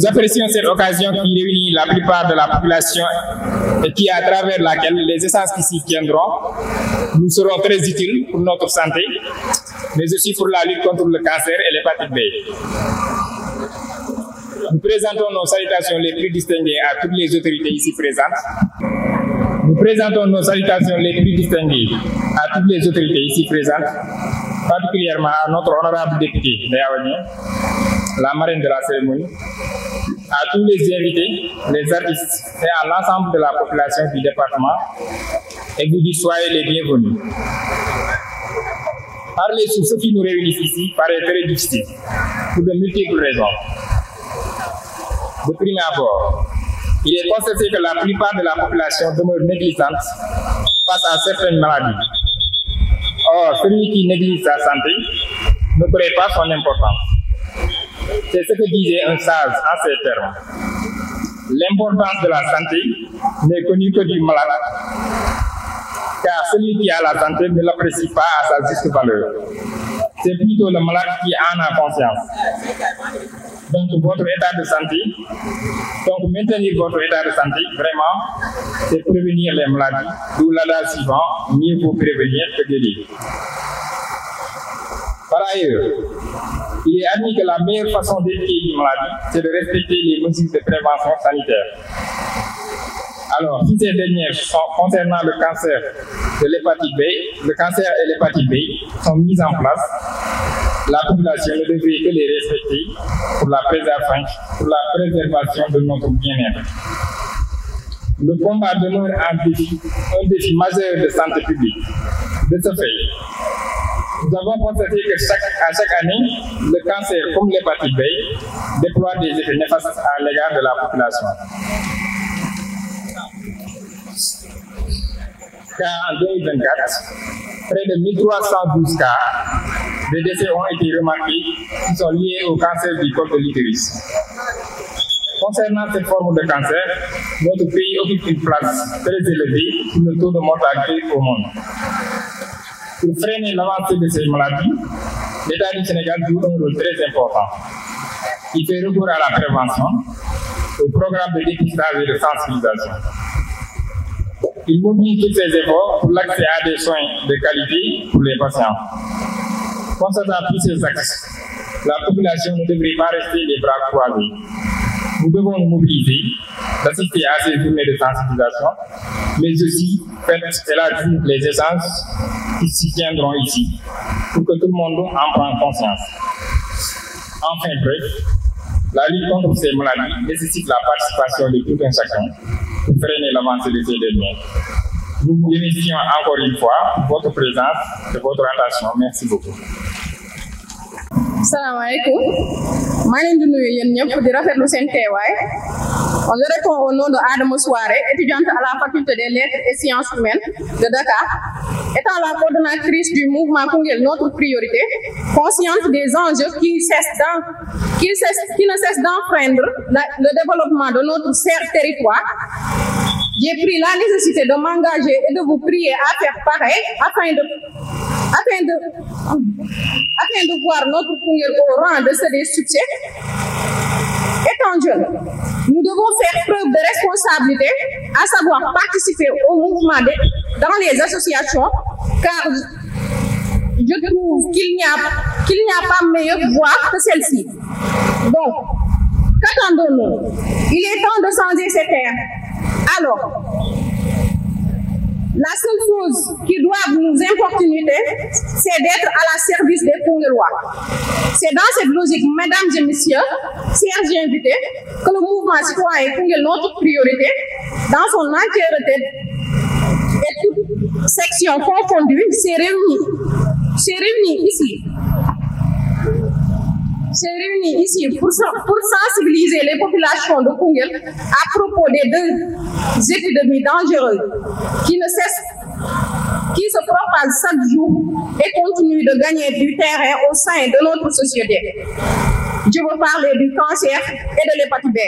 apprécions cette occasion qui réunit la plupart de la population et qui, à travers laquelle les essences qui s'y tiendront nous seront très utiles pour notre santé, mais aussi pour la lutte contre le cancer et l'hépatite B. Nous présentons nos salutations les plus distinguées à toutes les autorités ici présentes. Nous présentons nos salutations les plus distinguées à toutes les autorités ici présentes, particulièrement à notre honorable député Ndeye, la marraine de la cérémonie, à tous les invités, les artistes et à l'ensemble de la population du département, et vous dites soyez les bienvenus. Parler sur ce qui nous réunit ici paraît très difficile, pour de multiples raisons. De prime abord, il est constaté que la plupart de la population demeure négligente face à certaines maladies. Or, celui qui néglige sa santé ne connaît pas son importance. C'est ce que disait un sage en ces termes. L'importance de la santé n'est connue que du malade, car celui qui a la santé ne l'apprécie pas à sa juste valeur. C'est plutôt le malade qui en a conscience. Donc, votre état de santé, donc maintenir votre état de santé, vraiment, c'est prévenir les maladies, d'où l'adage suivant, mieux vaut prévenir que guérir. Par ailleurs, il est admis que la meilleure façon d'éviter une maladie, c'est de respecter les mesures de prévention sanitaire. Alors, si ces dernières sont concernant le cancer de l'hépatite B, le cancer et l'hépatite B sont mises en place, la population ne devrait que les respecter pour la préservation de notre bien-être. Le combat demeure un défi majeur de santé publique. De ce fait, nous avons constaté que à chaque année, le cancer comme l'hépatite B déploie des effets néfastes à l'égard de la population. Car en 2024, près de 1312 cas de décès ont été remarqués qui sont liés au cancer du col de l'utérus. Concernant cette forme de cancer, notre pays occupe une place très élevée sur le taux de mortalité au monde. Pour freiner l'avancée de ces maladies, l'État du Sénégal joue un rôle très important. Il fait recours à la prévention, au programme de dépistage et de sensibilisation. Il mobilise tous ses efforts pour l'accès à des soins de qualité pour les patients. Constatant tous ces axes, la population ne devrait pas rester les bras croisés. Nous devons nous mobiliser, d'assister à ces journées de sensibilisation, mais aussi faire élargir les essences qui s'y tiendront ici, pour que tout le monde en prenne conscience. Enfin bref, la lutte contre ces maladies nécessite la participation de tout un chacun pour freiner l'avancée de ces derniers. Nous vous remercions encore une fois pour votre présence et votre attention. Merci beaucoup. Salam alaikum. maa ngi leen di nuyu yéen ñëpp di rafetlu seen teewaay. On répond au nom de Adama Souare, étudiante à la faculté des lettres et sciences humaines de Dakar. Étant la coordonnatrice du mouvement Koungheul Notre Priorité, consciente des enjeux qui ne cessent d'enfreindre le développement de notre territoire, j'ai pris la nécessité de m'engager et de vous prier à faire pareil afin de voir notre Koungheul au rang de ceux des succès. Étant jeunes, nous devons faire preuve de responsabilité, à savoir participer au mouvement dans les associations, car je trouve qu'il n'y a pas meilleure voie que celle-ci. Donc, qu'attendons-nous? Il est temps de changer cette ère. Alors, la seule chose qui doit nous importuner, c'est d'être à la service des Koungheullois. C'est dans cette logique, mesdames et messieurs, chers invités, que le mouvement citoyen Koungheul Notre Priorité, dans son entièreté et toute section confondue, s'est réuni ici pour sensibiliser les populations de Koungheul à propos des deux épidémies dangereuses qui se propagent chaque jour et continuent de gagner du terrain au sein de notre société. Je veux parler du cancer et de l'hépatite B,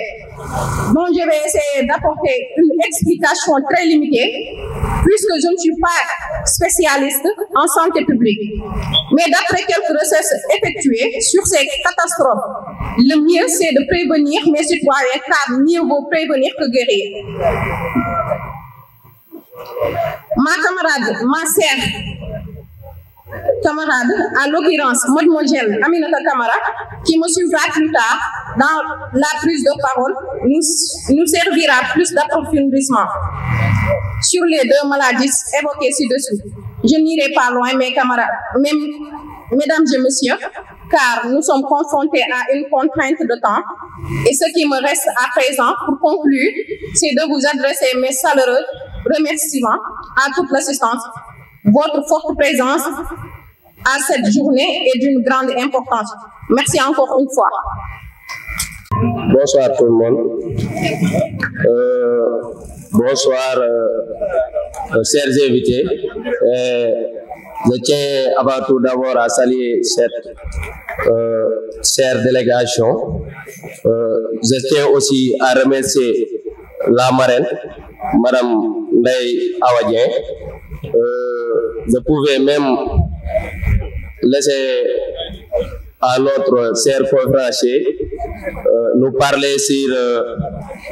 dont je vais essayer d'apporter une explication très limitée, puisque je ne suis pas spécialiste en santé publique. Mais d'après quelques recherches effectuées sur ces catastrophes Le mieux, c'est de prévenir mes citoyens, car mieux vaut prévenir que guérir. Ma camarade, ma sœur, camarade, en l'occurrence, mademoiselle Aminata Camara, qui me suivra plus tard dans la prise de parole, nous servira plus d'approfondissement sur les deux maladies évoquées ci-dessous. Je n'irai pas loin, mes camarades, mesdames et messieurs, car nous sommes confrontés à une contrainte de temps. Et ce qui me reste à présent, pour conclure, c'est de vous adresser mes chaleureux remerciements à toute l'assistance. Votre forte présence à cette journée est d'une grande importance. Merci encore une fois. Bonsoir tout le monde. Bonsoir, chers invités. Je tiens avant tout d'abord à saluer cette chère délégation. Je tiens aussi à remercier la marraine, Madame Ndeye Awadien. Je pouvais même laisser à notre cher conférencier nous parler sur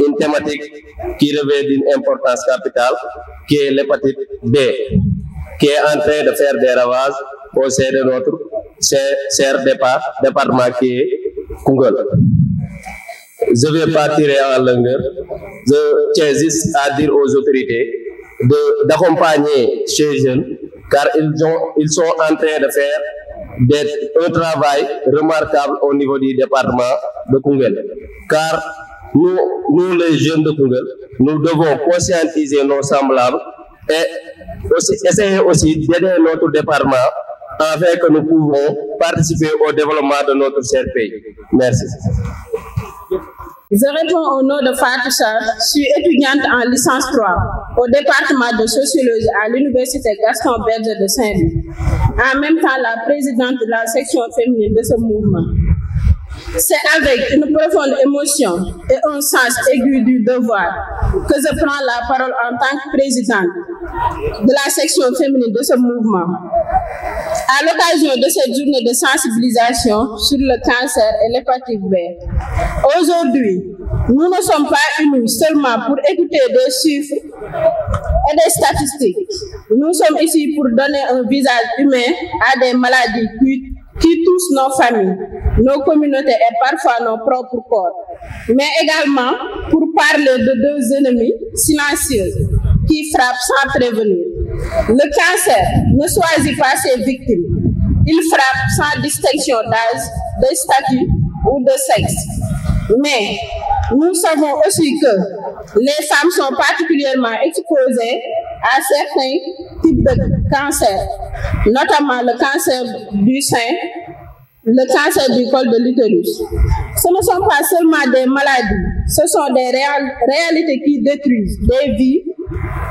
une thématique qui revêt d'une importance capitale, qui est l'hépatite B, qui est en train de faire des ravages au sein de notre cher département qui est Koungheul. Je ne vais pas tirer en longueur. Je tiens juste à dire aux autorités d'accompagner ces jeunes, car ils sont en train de faire un travail remarquable au niveau du département de Koungheul. Car nous les jeunes de Koungheul, nous devons conscientiser nos semblables et essayer aussi d'aider notre département afin que nous pouvons participer au développement de notre cher pays. Merci. Je réponds au nom de Fatou Sarr, je suis étudiante en licence 3 au département de sociologie à l'université Gaston Berger de Saint-Louis. En même temps, la présidente de la section féminine de ce mouvement. C'est avec une profonde émotion et un sens aigu du devoir que je prends la parole en tant que présidente de la section féminine de ce mouvement. À l'occasion de cette journée de sensibilisation sur le cancer et l'hépatite B, aujourd'hui, nous ne sommes pas unis seulement pour écouter des chiffres et des statistiques. Nous sommes ici pour donner un visage humain à des maladies qui touchent nos familles, nos communautés et parfois nos propres corps, mais également pour parler de deux ennemis silencieux qui frappent sans prévenir. Le cancer ne choisit pas ses victimes, il frappe sans distinction d'âge, de statut ou de sexe. Mais nous savons aussi que les femmes sont particulièrement exposées à certains types de cancers, notamment le cancer du sein, le cancer du col de l'utérus. Ce ne sont pas seulement des maladies, ce sont des réalités qui détruisent des vies,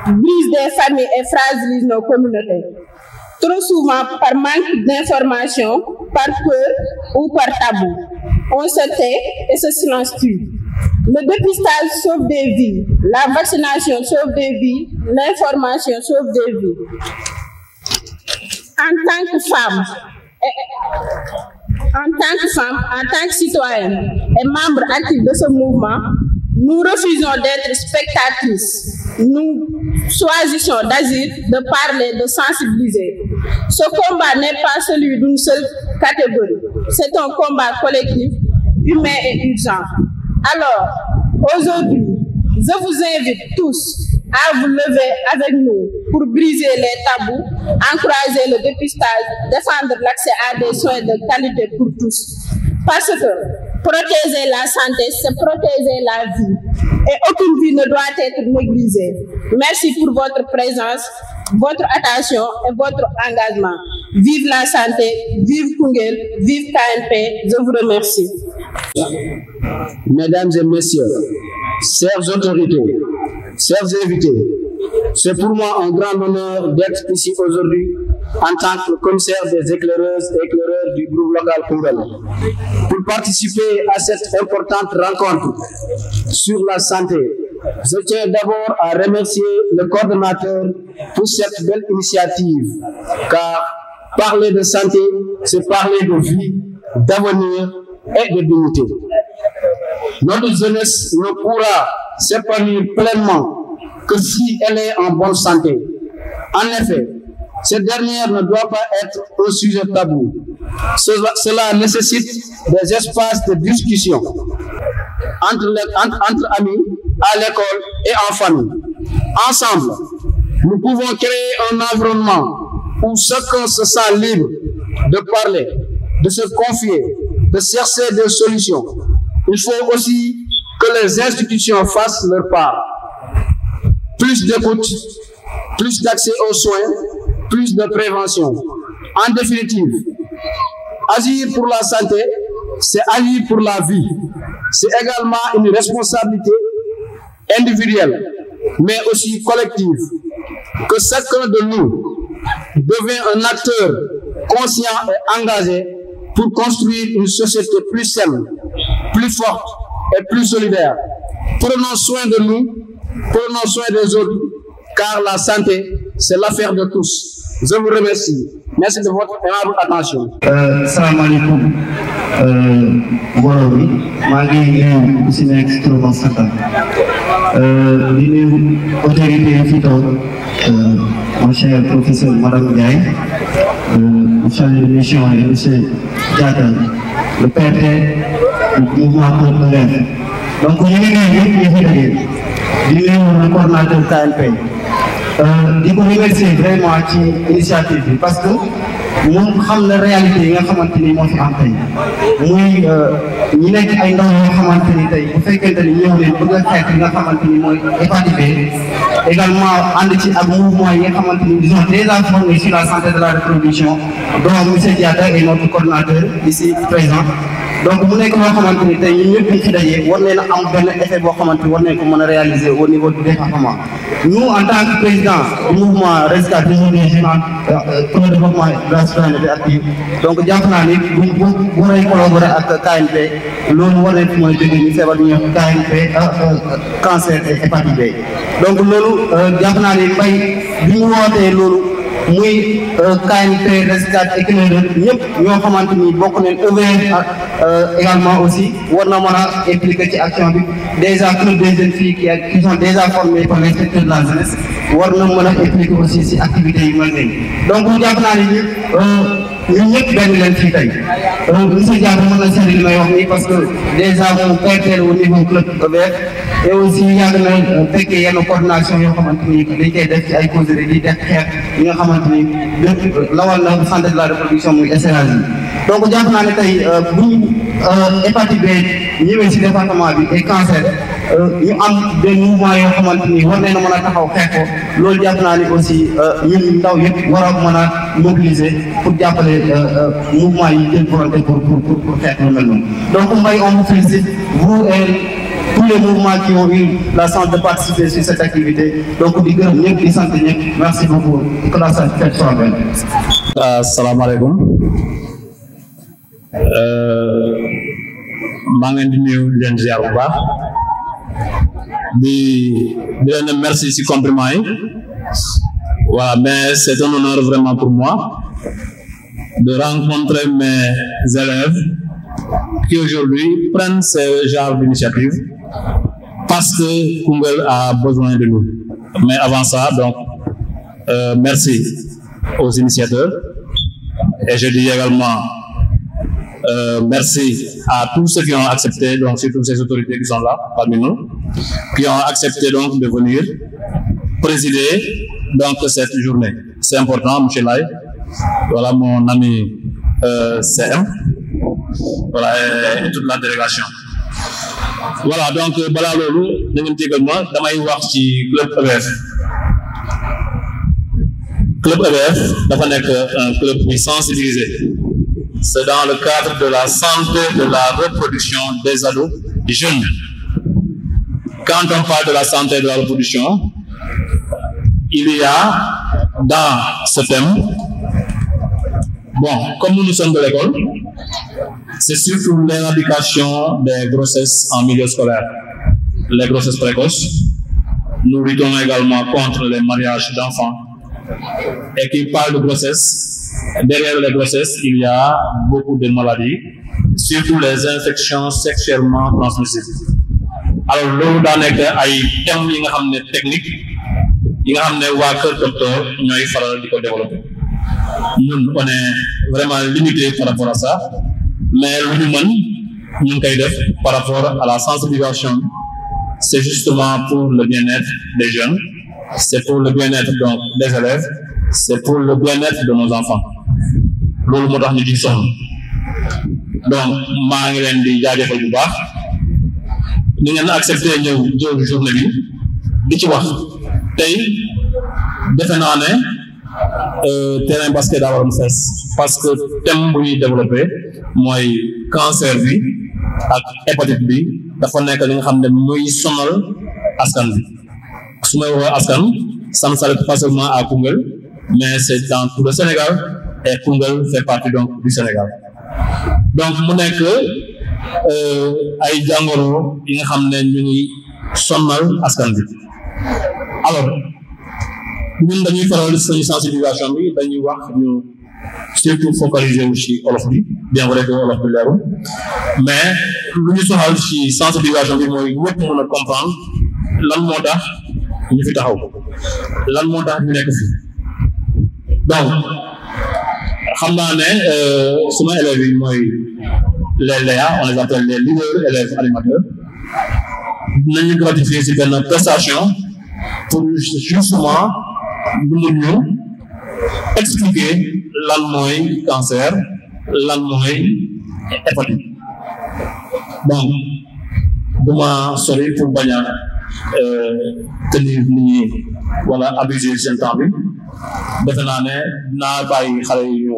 brisent des familles et fragilisent nos communautés. Trop souvent par manque d'informations, par peur ou par tabou. On se tait et ce silence tue. Le dépistage sauve des vies, la vaccination sauve des vies, l'information sauve des vies. En tant que citoyenne et membre actif de ce mouvement, nous refusons d'être spectatrices. Nous choisissons d'agir, de parler, de sensibiliser. Ce combat n'est pas celui d'une seule catégorie. C'est un combat collectif, humain et urgent. Alors, aujourd'hui, je vous invite tous à vous lever avec nous pour briser les tabous, encourager le dépistage, défendre l'accès à des soins de qualité pour tous. Parce que protéger la santé, c'est protéger la vie. Et aucune vie ne doit être négligée. Merci pour votre présence, votre attention et votre engagement. Vive la santé, vive Koungheul, vive KNP. Je vous remercie. Mesdames et messieurs, chères autorités, chers invités, c'est pour moi un grand honneur d'être ici aujourd'hui en tant que commissaire des éclaireuses et éclaireurs du groupe local Koungheul pour participer à cette importante rencontre sur la santé. Je tiens d'abord à remercier le coordonnateur pour cette belle initiative, car parler de santé, c'est parler de vie, d'avenir et de dignité. Notre jeunesse ne pourra s'épanouir pleinement que si elle est en bonne santé. En effet, cette dernière ne doit pas être un sujet tabou. Cela nécessite des espaces de discussion entre amis, à l'école et en famille. Ensemble, nous pouvons créer un environnement où chacun se sent libre de parler, de se confier, de chercher des solutions. Il faut aussi que les institutions fassent leur part. Plus d'écoute, plus d'accès aux soins, plus de prévention. En définitive, agir pour la santé, c'est agir pour la vie. C'est également une responsabilité individuelle, mais aussi collective. Que chacun de nous devient un acteur conscient et engagé pour construire une société plus saine, plus forte et plus solidaire. Prenons soin de nous, prenons soin des autres, car la santé, c'est l'affaire de tous. Je vous remercie. Merci de votre aimable attention. Salam alaikum. Mbooloo mi maa ngi nuyu ku si nekk si turam ak santam di nuyu autorité yi fi toog mon cher professeur madame Ndiaye chargé de mission et monsieur Diatta le PRT du mouvement Club EVF. Donc ñu ngi nuyu ñëpp ñu fi daje di nuyu le coordonnateur KNP di ko remercier vraiment ci initiative bi parce que moom xam na réalité yi nga xamante ni moo fi am tey muy ñi nekk ay ndaw yoo xamante ni tey bu fekkente ni ñëw leen bëgg a xeex li nga xamante ni mooy hépatite B également ànd ci ak mouvement yi nga xamante ni disons déjà formés sur la santé de la reproduction dont monsieur Diatta est notre coordonnateur ici présent. Donc mu nekk loo xamante ni tey ñun ñëpp ñu ci daje war nañ a am benn effet boo xamante ni war nañ ko mën a réaliser au niveau du département. Nous en tant que président du mouvement RESCAT réseau régional pour le développement de la citoyenneté active donc jàpp naa ni bu waree collaborer ak KNP loolu war nañ fi mën a jógee ñu feebar ñu KNP cancer et hépatite B. Donc loolu jàpp naa ni mbay bi ñu wootee loolu muy KNP RESCAT éclaireur ñëpp ñoo xamante ni bokk nañ EVF également aussi war na mën a impliquer ci action bi déjà club des jeunes filles qui sont déjà formés par l'inspecteur de la jeunesse war na mën a impliquer aussi ci activités yu mel nii donc jàpp naa ni ñun ñëpp benn leen fii tey monsieur Diatta mën na seetlu li may wax nii parce que déjà moom PRT au niveau club EVF et aussi yàgg na fekkee yenn coordination yoo xamante ni dañ koy def ci ay causeries di def xeex yi nga xamante ni lawal na santé de la reproduction muy SRAJ yi donc jàpp naa ne tey bu ñu hépatite B ñëwee ci département bi et cancer ñu am des mouvements yoo xamante ni war nañ mën a taxaw xeex ko loolu jàpp naa ni aussi ñun ndaw yëpp war a mën a mobiliser pour jàppale mouvement yi jël volonté pour xeex lu mel noonu. Donc Mbaye on vous félicite vous et tous les mouvements qui ont eu la chance de participer sur cette activité donc di gërëm ñëpp di sant ñëpp merci beaucoup que la fête soit belle. Asalaamaaleykum. maa ngi leen di nuyu di leen ziar bu baax di leen merci ci compliment yi voilà mais c'est un honneur vraiment pour moi de rencontrer mes élèves qui aujourd'hui prennent ce genre d'initiative parce que Koungheul a besoin de nous. Mais avant ça, donc merci aux initiateurs et je dis également merci à tous ceux qui ont accepté, donc surtout ces autorités qui sont là parmi nous, qui ont accepté donc de venir présider donc cette journée. C'est important, monsieur Lai, voilà mon ami CM, voilà et toute la délégation. Voilà donc balaa loolu da ngeen jégal ma damay wax ci club EVF. Club EVF dafa nekk un club qui sensibilisé. C'est dans le cadre de la santé de la reproduction des ados jeunes. Quand on parle de la santé de la reproduction, il y a dans ce thème, bon, comme nous sommes de l'école, c'est surtout l'éradication des grossesses en milieu scolaire, les grossesses précoces. Nous luttons également contre les mariages d'enfants. Et qui parle de grossesse, derrière les grossesses, il y a beaucoup de maladies, surtout les infections sexuellement transmissibles. alors loolu daa nekk ay thèmes yi nga xam ne technique yi nga xam ne waa Kër Docteur ñooy faral di ko développer ñun on est vraiment limité par rapport à ça mais lu ñu mën ñu ngi koy def par rapport à la sensibilisation c'est justement pour le bien-être des jeunes c'est pour le bien-être donc des élèves c'est pour le bien-être de nos enfants loolu moo tax ñu ci sonn donc maa ngi leen di jaajëfal bu baax ni ngeen accepté ñëw journée bi di ci wax tey defe naa ne terrain basket daa waroon fees parce que thème bu ñuy développé mooy cancer bi ak hépatite bi dafa nekk li nga xam ne muy sonal askan bi su may waxee askan ça ne s'arrête pas seulement à Koungheul mais c'est dans tout le Sénégal et Koungheul fait partie donc du Sénégal donc mu nekk ay jàngoro yi nga xam ne ñu ngi sonal askan bi alors ñun dañuy faral suñu sensibilisation bi dañuy wax ñu surtout focaliser wu ci olof bi bien vrai que olof bi leerul mais lu ñu soxal ci sensibilisation bi mooy ñëpp mën a comprendre lan moo tax ñu fi taxaw lan moo tax ñu nekk fi donc xam naa ne suma élèves yi mooy les LEA on les appelle les leaders élèves animateurs nañu gratifier ci benn prestation pour justement ñu mun ñu expliquer lan mooy cancer lan mooy hépatite donc duma sori pour bañ a tenir nit ñi wala abuser seen temps bi defe naa ne dinaa bàyyi xale yi ñu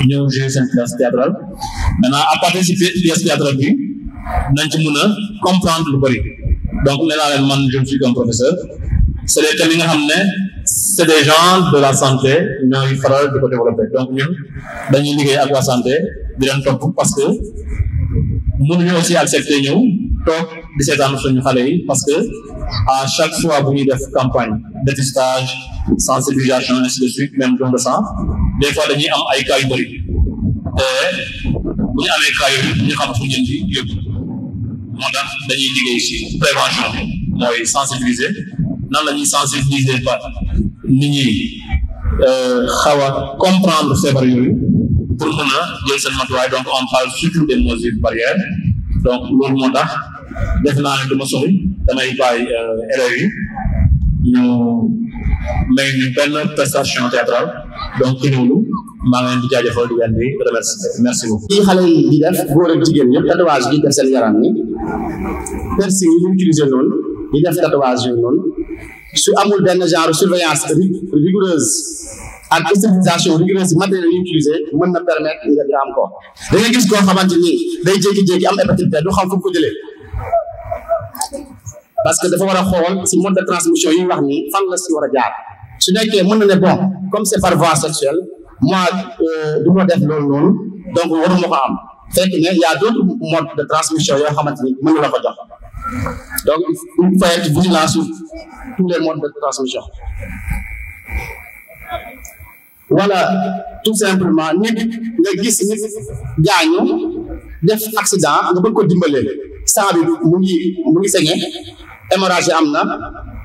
ñëw jouer seen pièce théâtrale maintenant à partir de pièce théâtrale bi nañ ci mën a comprendre lu bari donc nee naa leen man je suis comme professeur c'est des thèmes yi nga xam ne c'est des gens de la santé ñooy faral di ko développer donc ñun dañuy liggéey ak waa santé di leen topp parce que mënuñu aussi accepter ñëw toog di seetaan suñu xale yi parce que à chaque fois bu ñuy def campagne dépistage sensibilisation ainsi de suite même don de sang des fois dañuy am ay cas yu bëri te bu ñu amee cas yooyu ñu xam fu ñu jëm ci yóbbu moo tax dañuy liggéey ci prévention bi mooy sensibiliser nan la ñuy sensibiliser ba nit ñi xaw a comprendre feebar yooyu pour mën a jël seen matuwaay donc on parle surtout des mesures barrières donc loolu moo tax def naa ne dama sori damay bàyyi élèves yi ñu may ñu benn prestation théâtrale donc ci loolu maa ngi leen di jaajëfal di leen di remercier merci beaucoup. lii xale yi di def góor ak jigéen ñëpp tatouage yi def seen yaram ni piercing yi ñu utiliser noonu di def tatouage yooyu noonu su amul benn genre surveillance rigoureuse ak stérilisation rigoureuse yi matériel yi utilisé mën na permettre nga am ko da nga gis koo xamante ni day jékki-jékki am hépatite B du xam fu mu ko jëlee parce que dafa war a xool si mode de transmission yi wax ni fan la si war a jaar su nekkee mën na ne bon comme c'est par voie sexuelle moi du ma def loolu noonu donc waruma ko am fekk ne y a d'autres modes de transmission yoo xamante ni mën na la ko jox donc il faut être vigilant sur tous les modes de transmission. Voilà, tout simplement nit nga gis nit gaañu def accident nga bëgg ko dimbale sang bi mu ngi saigné hémorragie am na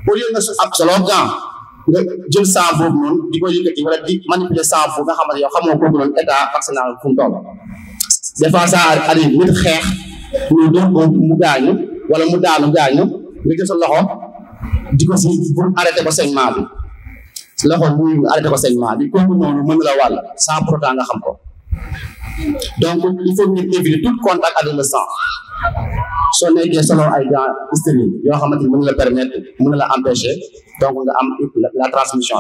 au lieu nga ab solo gant nga jël sang boobu noonu di ko yëkkati wala di manipuler sang boobu nga xamante yow xamoo kooku noonu état vaccinal fu mu toll des fois ça arrive nit xeex ñu dox ko mu gaañu wala mu daanu gaañu nga jël sa loxo di ko si pour arrêter ko saignement bi loxo muy arrêté ko saignement bi kooku noonu mën la wàll sans pour autant nga xam ko donc il faut ñu éviter tout contact avec le sang soo nekkee solo ay gants stériles yoo xamante ni mën la permettre mën la empêcher donc nga am la transmission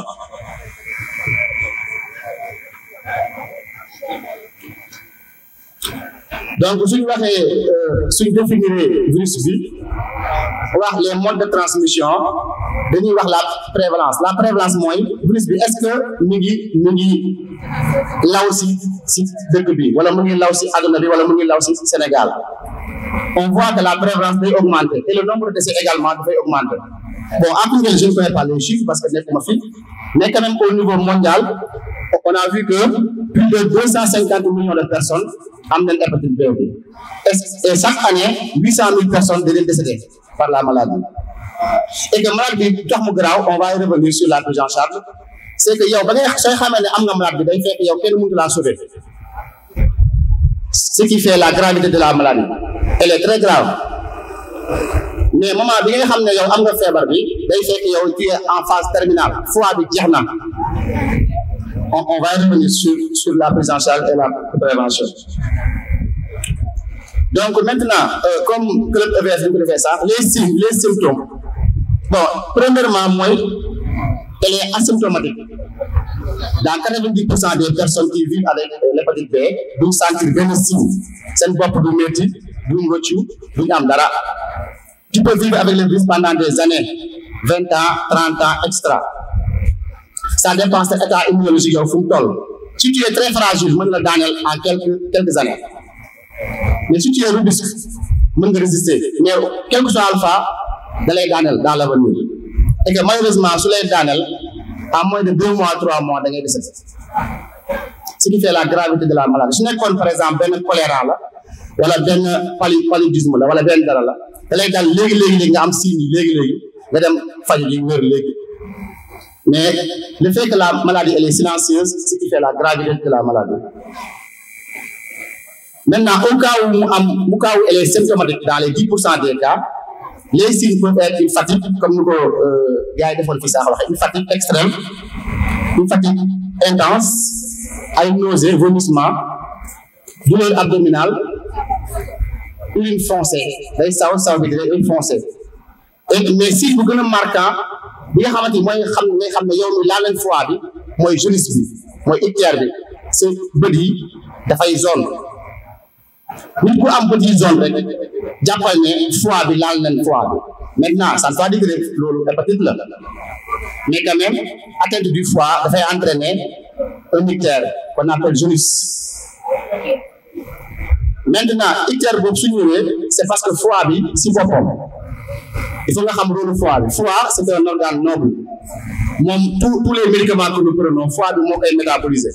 donc suñu waxee suñu définir virus bi wax les modes de transmission dañuy wax la prévalence mooy virus bi est-ce que mi ngi law si dëkk bi wala mu ngi law si àdduna bi wala mu ngi law si Sénégal on voit que la prévalence day augmenter et le nombre de décès également dafay augmenter bon en plus je ne connais pas les chiffres parce que nekkuma fi mais quand même au niveau mondial on a vu que plus de 250 millions de personnes am nañ hépatite B et chaque année 800 000 personnes dañuy décédé par la maladie. Et que malade bi tax mu grave, on va y revenir sur la prise en charge. C'est que yow ba ngay sooy xamee ne am nga malade bi day fekk yow kenn mënut laa sauver. Ce qui fait la gravité de la maladie. Elle est très grave. Mais moment bi nga xam ne yow am nga feebar bi day fekk yow tu es en phase terminale foie bi jeex na. On va y revenir sur la prise en charge et la prévention. Donc maintenant, comme Club EVS nous fait ça, les symptômes. Bon, premièrement, moi, elle est asymptomatique. Dans 90% des personnes qui vivent avec l'hépatite B, nous sentir bien signe. C'est une boîte de métier, d'une voiture, d'une amdara. Tu peux vivre avec le virus pendant des années, 20 ans, 30 ans, extra. Ça dépend de cet état immunologique au fond. Si tu es très fragile, tu peux le donner en quelques années. Mais si tu es robuste, tu peux résister. Mais quel que soit alpha, tu les donner dans l'avenir. Et que malheureusement, si tu les donnes, à moins de 2 mois, 3 mois, tu vas décéder. Ce qui fait la gravité de la maladie. Si tu as par exemple un choléra, ou un paludisme, ou un dara, tu les donnes léegi nga am signe léegi nga dem faj li wër léegi. Mais le fait que la maladie elle est silencieuse, c'est ce qui fait la gravité de la maladie. Maintenant, au cas où elle est symptomatique, dans les 10% des cas, les signes peuvent être une fatigue, comme nous une fatigue extrême, une fatigue intense, avec nausée, vomissement, douleur abdominale, urine foncée, urine foncée. Mais si vous avez un marquant, bi nga xamante ni mooy xam ne yow mi laa leen foie bi mooy jaunisse bi mooy ictère bi sa bët yi dafay zone nit ku am bët yi zone rek jàppal ne foie bi laal leen foie bi maintenant ça ne veut pas dire que loolu hépatite la mais quand même atteinte du foie dafay entraîner un ictère qu'on appelle jaunisse. Maintenant ictère boobu su ñëwee c'est parce que foie bi si boppam il faut nga xam rôle foie bi foie c'est un organe noble moom tous les médicaments que nous prenons foie bi moo koy métaboliser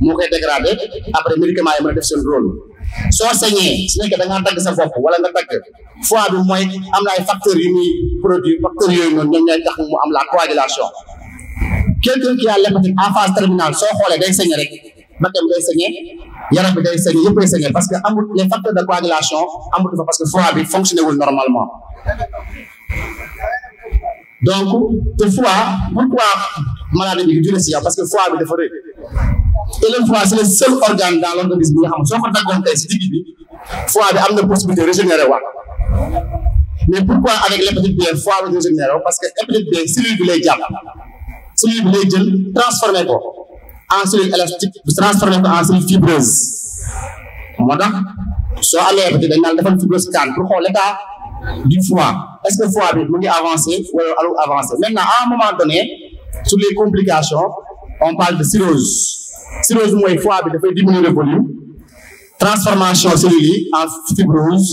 moo koy dégrader après médicaments yi mën a def seen rôle soo sañee su nekkee da ngaa dagg sa bopp wala nga dagg foie bi mooy am na ay facteurs yu muy produit facteurs yooyu noonu ñoom ñooy tax mu am la coagulation. Quelqu'un qui a l'hépatite en phase terminale soo xoolee day sañee rek bakkan day sañee yaram bi day sañee yëpp day sañee parce que amul les facteurs de coagulation amul fa parce que foie bi fonctionné wul normalement. Donc, pourquoi maladie bi du si parce que foie bi dafa rëy et le foie c'est le seul organe dans l'organisme bi nga xam soo ko daggoon tey si digg bi foie bi am na possibilité régénérer waat mais pourquoi avec l'hépatite B foie bi régénérer parce que l'hépatite B cellule bi lay jàpp cellule bi lay jël transformé ko en cellule élastique transformé ko en cellule fibreuse moo tax soo amee hépatite dañ naan defal fibrose scan pour xool l'état du foie. Est-ce que le foie est avancé ou alors avancé? Maintenant, à un moment donné, sur les complications, on parle de cirrhose. Cirrhose, moi, le foie fait diminuer le volume, transformation cellulaire en fibrose,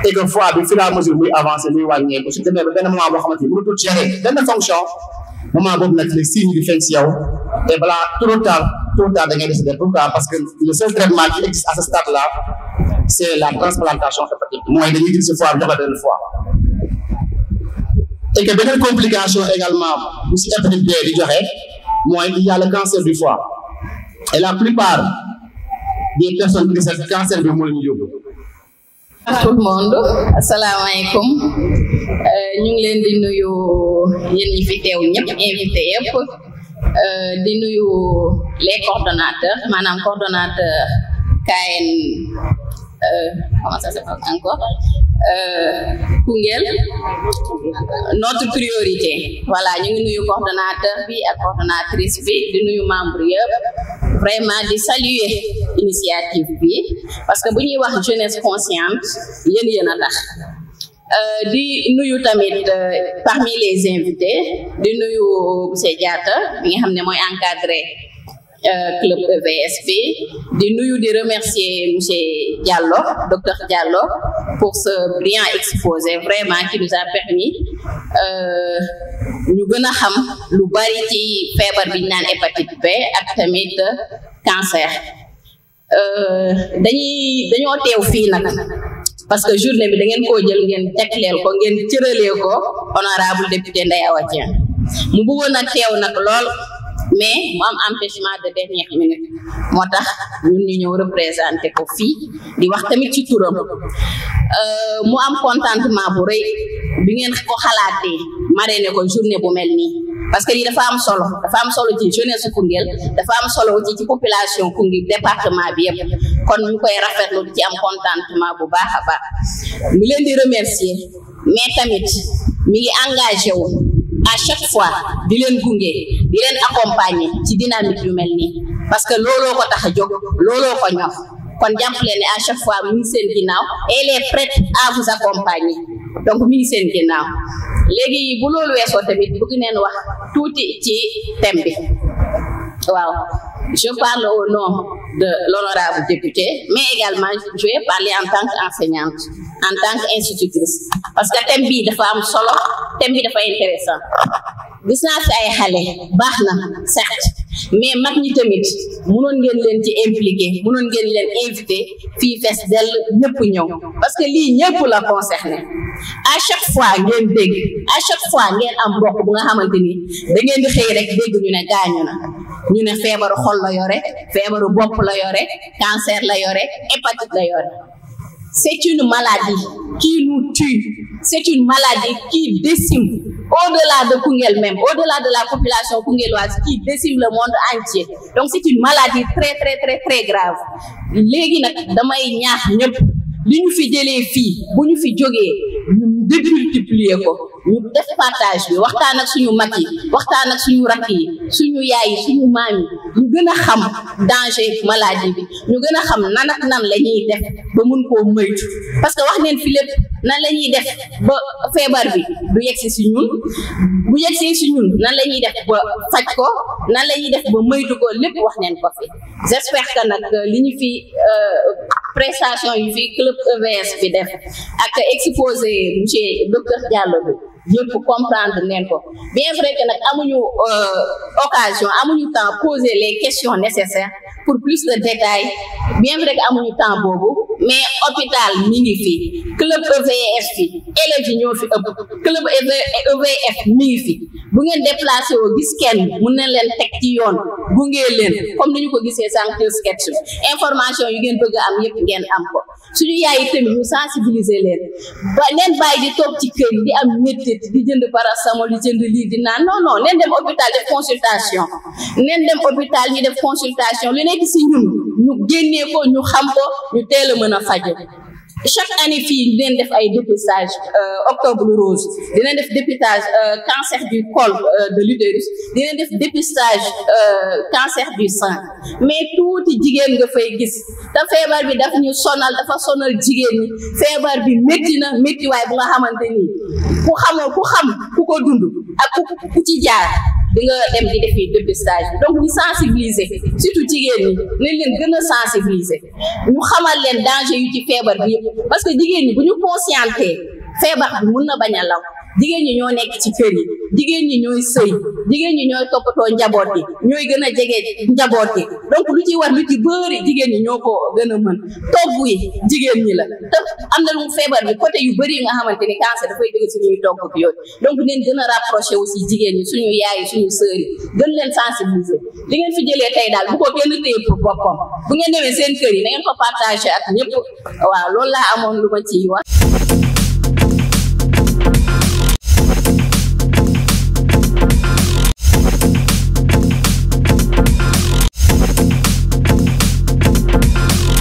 et que le foie, au fur et à mesure, avance, il éloigné. Parce que un moment où on peut gérer une fonction, moment où on a les signes de fonction, et voilà, tout tard, décider. Pourquoi? Parce que le seul traitement qui existe à ce stade-là, c'est la transplantation hépatique. Moi, il y a ce foie, le foie. Et que une complication également, aussi hépatite B, il y a le cancer du foie. Et la plupart des personnes qui ont ce cancer du foie, tout le monde, assalamu alaikum. Ñu ngi leen di nuyu yéen ñi fi teew ñëpp invité yëpp di nuyu les coordonnateurs maanaam coordonnateur KN comment ça s'appelle encore Koungheul notre priorité voilà ñu ngi nuyu coordonnateur bi ak coordonnatrice bi di nuyu membre yëpp vraiment di saluer initiative bi parce que bu ñuy wax jeunesse consciente yéen a tax di nuyu tamit parmi les invités di nuyu monsieur Diatta bi nga xam ne mooy encadré club EVSP di nuyu di remercier monsieur Diallo docteur Diallo pour ce brillant exposé vraiment qui nous a permis ñu gën a xam lu bari ci feebar bi ñu naan hépatite B ak tamit cancer dañoo teew fii nag parce que journée bi da ngeen koo jël ngeen tegleel ko ngeen cëralee ko honorable député Ndeye Awa Dieng mu bëggoon a teew nag lool mais mu am empêchement de dernière minute moo tax ñun ñu ñëw représenté ko fii di wax tamit ci turam mu am contentement bu rëy bi ngeen ko xalaatee marraine ko journée bu mel nii parce que lii dafa am solo ci jeunesse Koungheul dafa am solo ci population Koungheul département bi yëpp kon ñu koy rafetlu di ci am contentement bu baax a baax mi leen di remercier mais tamit mi ngi engagé wu à chaque fois di leen gunge di leen accompagner ci dynamique yu mel nii parce que looloo ko tax a jóg looloo ko ñor kon jàpp leen ne à chaque fois mi ngi seen ginnaaw et elle est prête à vous accompagner donc mi ngi seen ginnaaw léegi bu loolu weesoo tamit bëgg neen wax tuuti ci thème bi waaw je parle au nom de l'honorable député mais également je vais parler en tant qu'enseignante en tant qu'institutrice parce que thème bi dafa am solo thème bi dafa intéressant gis naa fi ay xale baax na certes mais mag ñi tamit mënoon ngeen leen ci impliqué mënoon ngeen leen invité fii fees dell ñëpp ñëw parce que lii ñëpp la concerné à chaque fois ngeen dégg à chaque fois ngeen am mbokk bu nga xamante ni da ngeen di xëy rek dégg ñu ne gaañu na ñu ne feebaru xol la yore feebaru bopp la yore cancer la yore hépatite la yore c'est une maladie qui nous tue c'est une maladie qui décime au-delà de Koungheul même au-delà de la population koungheloise qui décime le monde entier donc c'est une maladie très très très très grave léegi nag damay ñaax ñëpp li ñu fi jëlee fii bu ñu fi jógee ñu démultiplier ko ñu def partage bi waxtaan ak suñu mag yi waxtaan ak suñu rakk yi suñu yaay yi suñu maam yi ñu gën a xam danger maladie bi ñu gën a xam nan ak nan la ñuy def ba mun koo moytu parce que wax neen fi lépp nan la ñuy def ba feebar bi du yegsi si ñun bu yegsee si ñun nan la ñuy def ba faj ko nan la ñuy def ba moytu ko lépp wax neen ko fi j'espère que nag li ñu fi prestation yi fi club EVS bi def ak exposé monsieur docteur Diallo bi yëpp comprendre neen ko bien vrai que nag amuñu occasion amuñu temps poser les questions nécessaires pour plus de détails bien vrai que amuñu temps boobu mais hôpital mi ngi fi club EVF fi élèves yi ñoo fi ëpp club EVF mi ngi fi bu ngeen déplacé woo gis kenn mun nañ leen teg ci yoon gunge leen comme ni ñu ko gisee sànq sketch information yu ngeen bëgg a am yëpp ngeen am ko suñu yaay yi tamit ñu sensibiliser leen ba leen bàyyi di toog ci kër yi di am métit di jënd paracétamol di jënd lii di naan non neen dem hôpital def consultation neen dem hôpital ñu def consultation lu nekk si ñun ñu génnee ko ñu xam ko ñu teel a mën a faju chaque année fii dinañ def ay dépistage octobre rose dinañ def dépistage cancer du col de l'utérus dinañ def dépistage cancer du sein mais tuuti jigéen nga fay gis te feebar bi daf ñu sonal dafa sonal jigéen ñi feebar bi métti na métti waay bu nga xamante ni ku xam ku ko dund ak ku ci jaar di nga dem di defi dépistage bi donc ñu sensibiliser surtout jigéen ñi nañ leen gën a sensibiliser ñu xamal leen danger yu ci feebar bi yëpp parce que jigéen ñi bu ñu conscienté feebar bi mun na bañ a law jigéen ñi ñoo nekk ci kër yi jigéen ñi ñooy sëy jigéen ñi ñooy toppatoo njaboot yi ñooy gën a jege njaboot yi donc lu ci war lu ci bëri jigéen ñi ñoo ko gën a mën togg yi jigéen ñi la te am na lu mu feebar bi côté yu bëri yi nga xamante ni cancer dafay jóge si ñuy togg bi yooyu donc neen gën a rapproché aussi jigéen ñi suñu yaay yi suñu sœur yi gën leen sensibiliser li ngeen fi jëlee tey daal bu ko kenn téye pour boppam bu ngeen demee seen kër yi na ngeen ko partagé ak ñëpp waaw loolu laa amoon lu ma ciy wax